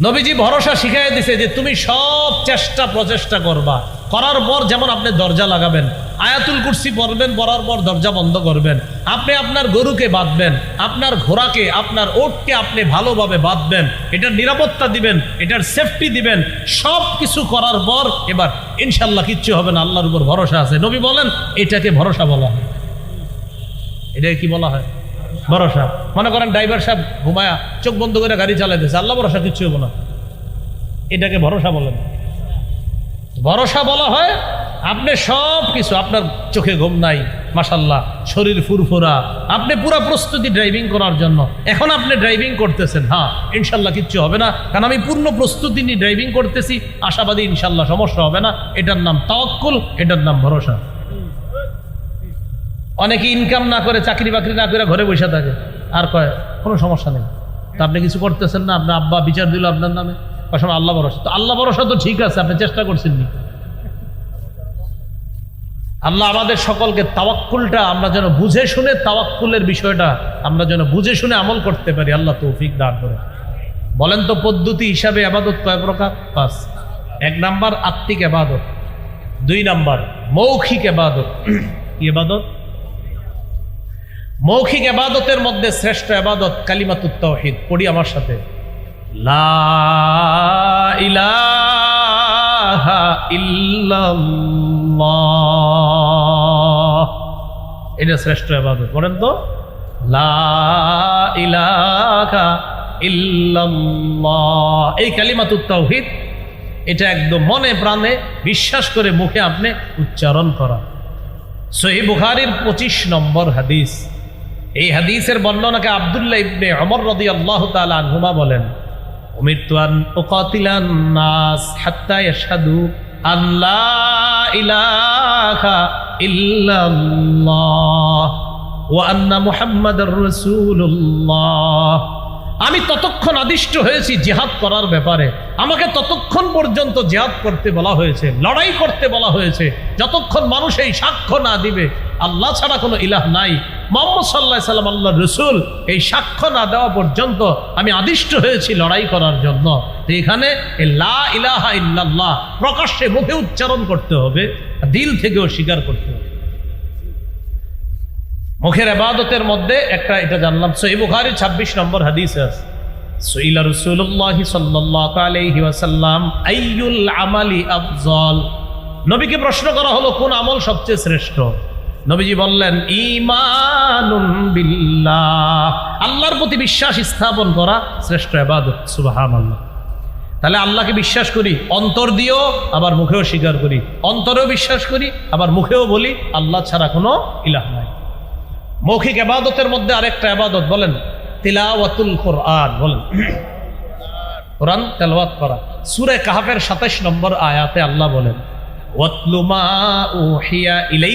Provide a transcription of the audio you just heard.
নবীজি ভরসা শিখাই দিছে যে তুমি সব চেষ্টা প্রচেষ্টা করবা, করার পর যেমন আপনি দরজা লাগাবেন, আয়াতুল কুরসি পড়বেন, পড়ার পর দরজা বন্ধ করবেন, আপনি আপনার গরুকে বাঁধবেন, আপনার ঘোড়াকে, আপনার ওটকে আপনি ভালোভাবে বাঁধবেন, এটার নিরাপত্তা দিবেন, এটার সেফটি দিবেন, সব কিছু করার পর এবার ইনশাল্লাহ কিচ্ছু হবে না, আল্লাহর উপর ভরসা আছে। নবী বলেন এটাকে ভরসা বলা হয়। এটাকে কি বলা হয়? ভরসা। মনে করেন ড্রাইভার সাহেব ঘুমায়া চোখ বন্ধ করে গাড়ি চালাইতেছে, আল্লাহ ভরসা কিচ্ছু হবো না, এটাকে ভরসা বলেন। ভরসা বলা হয় আপনি সব কিছু, আপনার চোখে ঘুম নাই, মাশাল্লাহ শরীর ফুরফুরা, আপনি পুরো প্রস্তুতি ড্রাইভিং করার জন্য, এখন আপনি ড্রাইভিং করতেছেন, হ্যাঁ ইনশাল্লাহ কিচ্ছু হবে না, কারণ আমি পূর্ণ প্রস্তুতি নিয়ে ড্রাইভিং করতেছি, আশাবাদী ইনশাল্লাহ সমস্যা হবে না। এটার নাম তাওয়াক্কুল, এটার নাম ভরসা। অনেকে ইনকাম না করে, চাকরি বাকরি না করে ঘরে বসে থাকে, আর কয় কোনো সমস্যা নেই। তা আপনি কিছু করতেছেন না, আপনার আব্বা বিচার দিল আপনার নামে, সময় আল্লাহ ভরসা। তো আল্লাহ ভরসা তো ঠিক আছে, আপনি চেষ্টা করছেন নি? আল্লাহ আমাদের সকলকে তাওয়াক্কুলটা আমরা যেন বুঝে শুনে, তাওয়াক্কুলের বিষয়টা আমরা যেন বুঝে শুনে আমল করতে পারি, আল্লাহ তৌফিক দান করে। বলেন তো পদ্ধতি হিসাবে ইবাদত কয় প্রকার? 5। 1 নাম্বার আত্মিক ইবাদত, 2 নাম্বার মৌখিক ইবাদত। ইবাদত মৌখিক ইবাদতের মধ্যে শ্রেষ্ঠ ইবাদত কালিমাতুত তাওহীদ। পড়ি আমার সাথে, লা ইলাহা ইল্লাল্লাহ, এটা শ্রেষ্ঠ ইবাদত। বলেন তো, লা ইলাহা ইল্লাল্লাহ, এই কালিমাতুত তাওহীদ, এটা একদম মনে প্রাণে বিশ্বাস করে মুখে আপনি উচ্চারণ করা। সহিহ বুখারীর 25 নম্বর হাদিস। এই হাদিসের বর্ণনাকে আব্দুল্লাহ ইবনে ওমর রাদিয়াল্লাহু তাআলা আনহুমা বলেন, উমিরতু আন উকাতিলান নাস হাত্তা ইয়াশহাদু আন লা ইলাহা ইল্লাল্লাহ ওয়া আন্না মুহাম্মাদার রাসূলুল্লাহ। আমি ততক্ষণ আদিষ্ট হয়েছি জিহাদ করার ব্যাপারে, আমাকে ততক্ষণ পর্যন্ত জিহাদ করতে বলা হয়েছে, লড়াই করতে বলা হয়েছে, যতক্ষণ মানুষ এই সাক্ষ্য না দিবে আল্লাহ ছাড়া কোনো ইলাহ নাই, মুহাম্মদ সাল্লাল্লাহু আলাইহি সাল্লাম আল্লাহর রাসূল, এই সাক্ষ্য না দেওয়া পর্যন্ত আমি আদিষ্ট হয়েছি লড়াই করার জন্য। তো এখানে লা ইলাহা ইল্লাল্লাহ প্রকাশ্যে মুখে উচ্চারণ করতে হবে, দিল থেকেও স্বীকার করতে হবে। মুখের ইবাদতের মধ্যে একটা এটা জানলাম, সহিহ বুখারী 26 নম্বর হাদিসে আছে, সুইলা রাসূলুল্লাহ সাল্লাল্লাহু আলাইহি ওয়াসাল্লাম আইয়ুল আমালি আফযল। নবীকে প্রশ্ন করা হলো কোন আমল সবচেয়ে শ্রেষ্ঠ? নবীজি বললেন ঈমানুন বিল্লাহ, আল্লাহর প্রতি বিশ্বাস স্থাপন করা শ্রেষ্ঠ ইবাদত। সুবহানাল্লাহ। তাহলে আল্লাহকে বিশ্বাস করি অন্তর দিয়েও, আবার মুখেও স্বীকার করি, অন্তরেও বিশ্বাস করি, আবার মুখেও বলি আল্লাহ ছাড়া কোনো ইলাহ নাই। মৌখিক ইবাদতের মধ্যে আরেকটা ইবাদত বলেন তিলাওয়াতুল কোরআন। বলেন কোরআন তেলাওয়াত করা। সূরা কাহফের 27 নম্বর আয়াতে আল্লাহ বলেন ওয়াতলু মা উহিয়া ইলাইকা